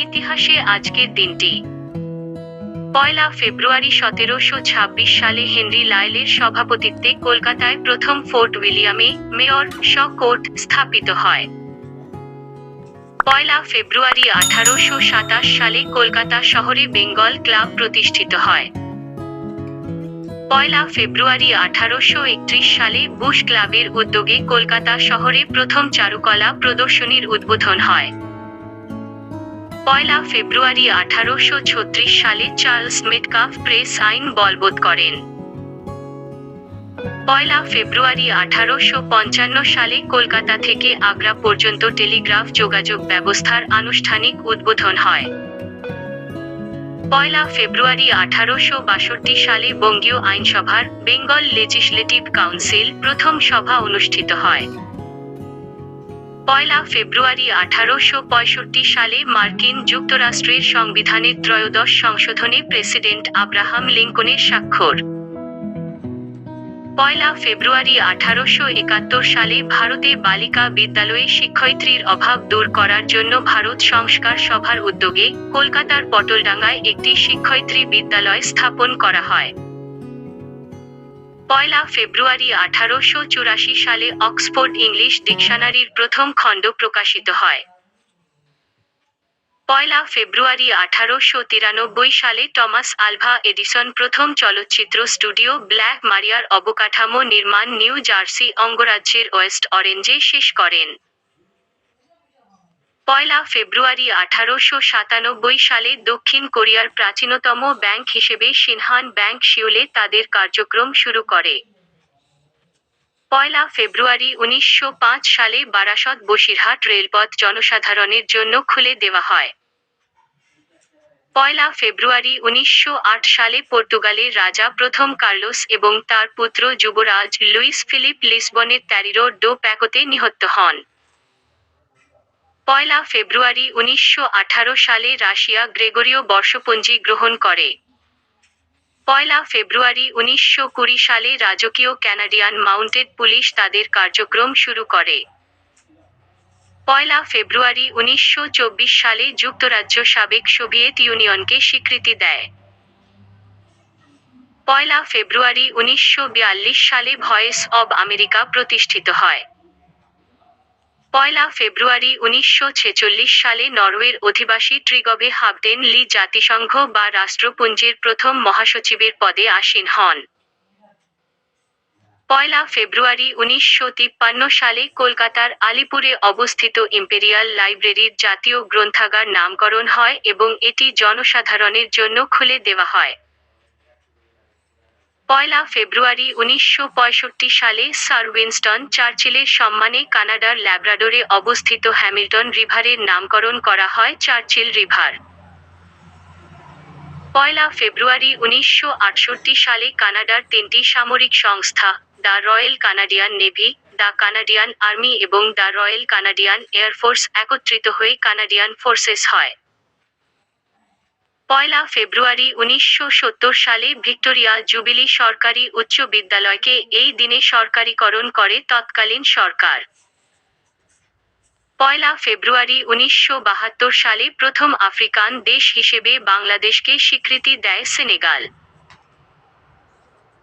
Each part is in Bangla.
ইতিহাসে আজকের দিনটি 1 ফেব্রুয়ারি 1726 সালে হেনরি লায়লের সভাপতিত্বে কলকাতায় প্রথম ফোর্ট উইলিয়ামে মেয়র শ কোর্ট স্থাপিত হয়। 1 ফেব্রুয়ারি 1827 সালে কলকাতা শহরে বেঙ্গল ক্লাব প্রতিষ্ঠিত হয়। 1 ফেব্রুয়ারি 1831 সালে বুশ ক্লাবের উদ্যোগে কলকাতা শহরে প্রথম চারুকলা প্রদর্শনীর উদ্বোধন হয়। 1 ফেব্রুয়ারি 1836 সালে চার্লস মেটকাফ প্রেস আইন বলবৎ করেন। 1 ফেব্রুয়ারি 1855 সালে কলকাতা থেকে আগ্রা পর্যন্ত টেলিগ্রাফ যোগাযোগ ব্যবস্থার আনুষ্ঠানিক উদ্বোধন হয়। 1 ফেব্রুয়ারি 1862 সালে বঙ্গীয় আইনসভার বেঙ্গল লেজিসলেটিভ কাউন্সিল প্রথম সভা অনুষ্ঠিত হয়। 1 ফেব্রুয়ারি 1865 সালে মার্কিন যুক্তরাষ্ট্রের সংবিধানের ত্রয়োদশ সংশোধনে প্রেসিডেন্ট আব্রাহাম লিঙ্কনের স্বাক্ষর। 1 ফেব্রুয়ারি 1871 সালে ভারতে বালিকা বিদ্যালয়ে শিক্ষয়িত্রীর অভাব দূর করার জন্য ভারত সংস্কার সভার উদ্যোগে কলকাতার পটলডাঙ্গায় একটি শিক্ষয়িত্রী বিদ্যালয় স্থাপন করা হয়। 1 ফেব্রুয়ারি 1884 সালে অক্সফোর্ড ইংলিশ ডিকশনারির প্রথম খণ্ড প্রকাশিত হয়। 1 ফেব্রুয়ারি 1893 সালে টমাস আলভা এডিসন প্রথম চলচ্চিত্র স্টুডিও ব্ল্যাক মারিয়ার অবকাঠামো নির্মাণ নিউ জার্সি অঙ্গরাজ্যের ওয়েস্ট অরেঞ্জে শেষ করেন। 1 ফেব্রুয়ারি 1897 সালে দক্ষিণ কোরিয়ার প্রাচীনতম ব্যাংক হিসেবে সিনহান ব্যাংক সিউলে তাদের কার্যক্রম শুরু করে। 1 ফেব্রুয়ারি 1905 সালে বারাসত বসিরহাট রেলপথ জনসাধারণের জন্য খুলে দেওয়া হয়। 1 ফেব্রুয়ারি 1908 সালে পর্তুগালের রাজা প্রথম কার্লোস এবং তার পুত্র যুবরাজ লুইস ফিলিপ লিসবনের ত্যারিরো ডো প্যাকোতে নিহত হন। 1 ফেব্রুয়ারি 1918 সালে রাশিয়া গ্রেগরীয় বর্ষপঞ্জি গ্রহণ করে। 1 ফেব্রুয়ারি 1920 সালে রাজকীয় কানাডিয়ান মাউন্টেড পুলিশ তাদের কার্যক্রম শুরু করে। 1 ফেব্রুয়ারি 1924 সালে যুক্তরাজ্য সাবেক সোভিয়েত ইউনিয়নকে স্বীকৃতি দেয়। 1 ফেব্রুয়ারি 1942 সালে ভয়েস অব আমেরিকা প্রতিষ্ঠিত হয়। 1 ফেব্রুয়ারি 1946 সালে নরওয়ের অধিবাসী ট্রিগভে হাবডেন লি জাতিসংঘ বা রাষ্ট্রপুঞ্জের প্রথম মহাসচিবের পদে আসীন হন। 1 ফেব্রুয়ারি 1953 সালে কলকাতার আলিপুরে অবস্থিত ইম্পেরিয়াল লাইব্রেরির জাতীয় গ্রন্থাগার নামকরণ হয় এবং এটি জনসাধারণের জন্য খুলে দেওয়া হয়। 1 ফেব্রুয়ারি 1965 সালে স্যার উইনস্টন চার্চিলের সম্মানে কানাডার ল্যাব্রাডোরে অবস্থিত হ্যামিল্টন রিভারের নামকরণ করা হয় চার্চিল রিভার। 1 ফেব্রুয়ারি 1968 সালে কানাডার 3টি সামরিক সংস্থা the royal Canadian navy, the Canadian army এবং দ্য রয়্যাল কানাডিয়ান এয়ারফোর্স একত্রিত হয়ে কানাডিয়ান ফোর্সেস হয়। 1 ফেব্রুয়ারি 1970 সালে ভিক্টোরিয়া জুবিলি সরকারি উচ্চ বিদ্যালয়কে এই দিনে সরকারিকরণ করে তৎকালীন সরকার। 1 ফেব্রুয়ারি 1972 সালে প্রথম আফ্রিকান দেশ হিসেবে বাংলাদেশকে স্বীকৃতি দেয় সেনেগাল।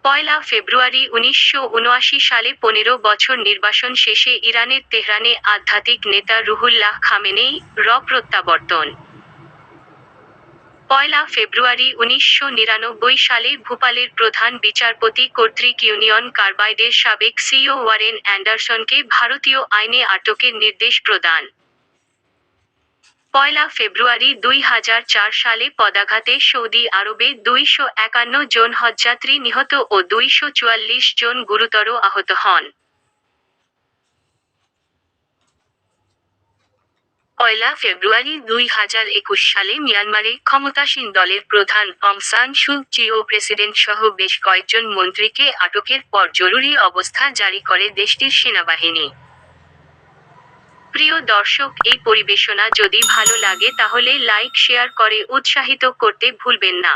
1 ফেব্রুয়ারি 1979 সালে 15 বছর নির্বাসন শেষে ইরানের তেহরানে আধ্যাত্মিক নেতা রুহুল্লাহ খামেনেই প্রত্যাবর্তন। 1 ফেব্রুয়ারি 1999 সালে ভোপালের প্রধান বিচারপতি কর্তৃক ইউনিয়ন কার্বাইডের সাবেক সিইও ওয়ারেন অ্যান্ডারসনকে ভারতীয় আইনে আটকের নির্দেশ প্রদান। 1 ফেব্রুয়ারি 2004 সালে পদাঘাতে সৌদি আরবে 251 জন হজযাত্রী নিহত ও 244 জন গুরুতর আহত হন। 1 ফেব্রুয়ারি 2021 সালে মিয়ানমারে ক্ষমতাসীন দলের প্রধান অং সান সু চি ও প্রেসিডেন্ট সহ বেশ কয়েকজন মন্ত্রীকে আটকের পর জরুরি অবস্থা জারি করে দেশটির সেনাবাহিনী। প্রিয় দর্শক, এই পরিবেশনা যদি ভালো লাগে তাহলে লাইক শেয়ার করে উৎসাহিত করতে ভুলবেন না।